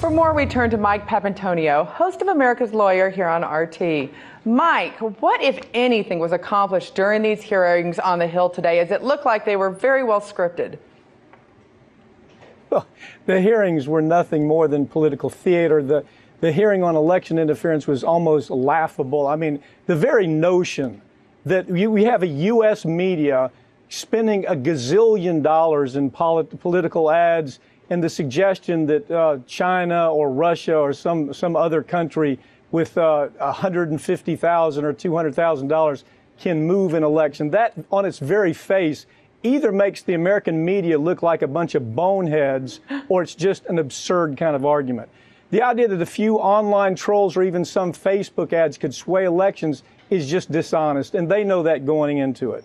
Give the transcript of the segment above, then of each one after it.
For more, we turn to Mike Papantonio, host of America's Lawyer here on RT. Mike, what, if anything, was accomplished during these hearings on the Hill today, as it looked like they were very well scripted? Well, the hearings were nothing more than political theater. The hearing on election interference was almost laughable. I mean, the very notion that we have a U.S. media spending a gazillion dollars in political ads, and the suggestion that China or Russia or some other country with $150,000 or $200,000 can move an election, that on its very face either makes the American media look like a bunch of boneheads, or it's just an absurd kind of argument. The idea that a few online trolls or even some Facebook ads could sway elections is just dishonest, and they know that going into it.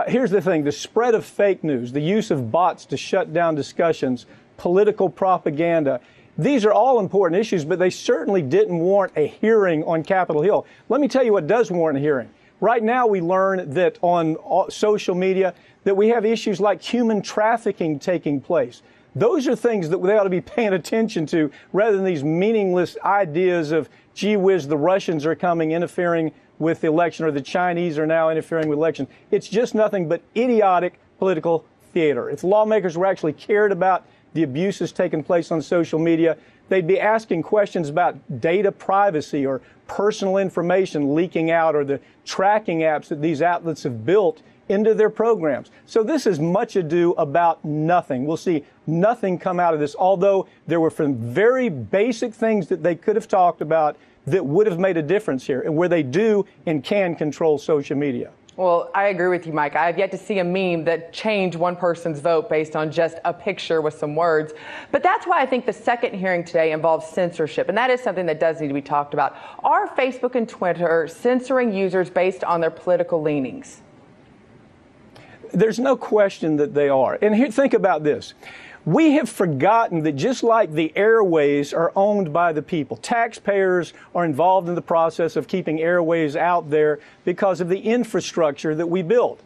Here's the thing: the spread of fake news, the use of bots to shut down discussions, political propaganda, these are all important issues, but they certainly didn't warrant a hearing on Capitol Hill. Let me tell you what does warrant a hearing. Right now, we learn that on social media that we have issues like human trafficking taking place. Those are things that they ought to be paying attention to, rather than these meaningless ideas of, gee whiz, the Russians are coming, interfering with the election, or the Chinese are now interfering with election. It's just nothing but idiotic political theater. If lawmakers were actually cared about the abuses taking place on social media, they'd be asking questions about data privacy or personal information leaking out, or the tracking apps that these outlets have built into their programs. So this is much ado about nothing. We'll see nothing come out of this, although there were some very basic things that they could have talked about that would have made a difference here, and where they do and can control social media. Well, I agree with you, Mike. I have yet to see a meme that changed one person's vote based on just a picture with some words. But that's why I think the second hearing today involves censorship, and that is something that does need to be talked about. Are Facebook and Twitter censoring users based on their political leanings? There's no question that they are. And here, think about this. We have forgotten that just like the airways are owned by the people, taxpayers are involved in the process of keeping airways out there because of the infrastructure that we built.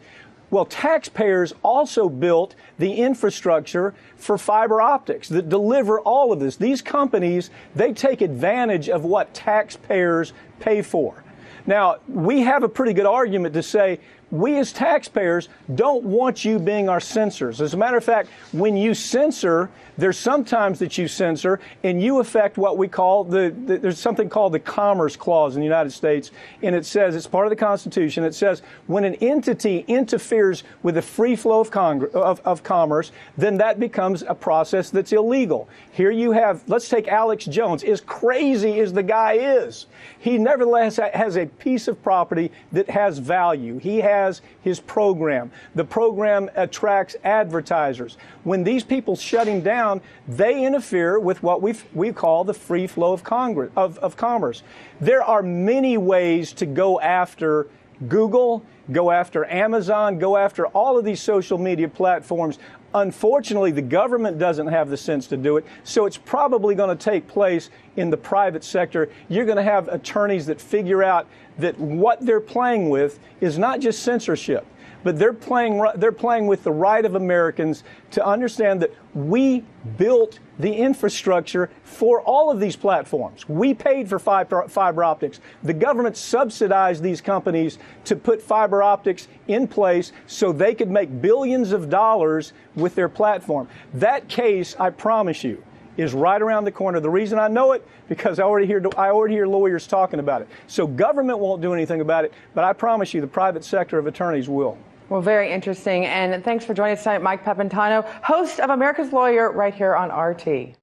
Well, taxpayers also built the infrastructure for fiber optics that deliver all of this. These companies, they take advantage of what taxpayers pay for. Now, we have a pretty good argument to say we as taxpayers don't want you being our censors. As a matter of fact, when you censor, there's sometimes that you censor and you affect what we call there's something called the Commerce Clause in the United States, and it says, it's part of the Constitution, it says when an entity interferes with the free flow of commerce, then that becomes a process that's illegal. Here you have, let's take Alex Jones. As crazy as the guy is, he nevertheless has a piece of property that has value. He has his program. The program attracts advertisers. When these people shut him down, they interfere with what we call the free flow of commerce. There are many ways to go after Google, go after Amazon, go after all of these social media platforms. Unfortunately, the government doesn't have the sense to do it, so it's probably going to take place in the private sector. You're going to have attorneys that figure out that what they're playing with is not just censorship, but they're playing with the right of Americans to understand that we built the infrastructure for all of these platforms. We paid for fiber optics. The government subsidized these companies to put fiber optics in place so they could make billions of dollars with their platform. That case, I promise you, is right around the corner. The reason I know it, because I already hear lawyers talking about it. So government won't do anything about it, but I promise you the private sector of attorneys will. Well, very interesting. And thanks for joining us tonight, Mike Papantonio, host of America's Lawyer right here on RT.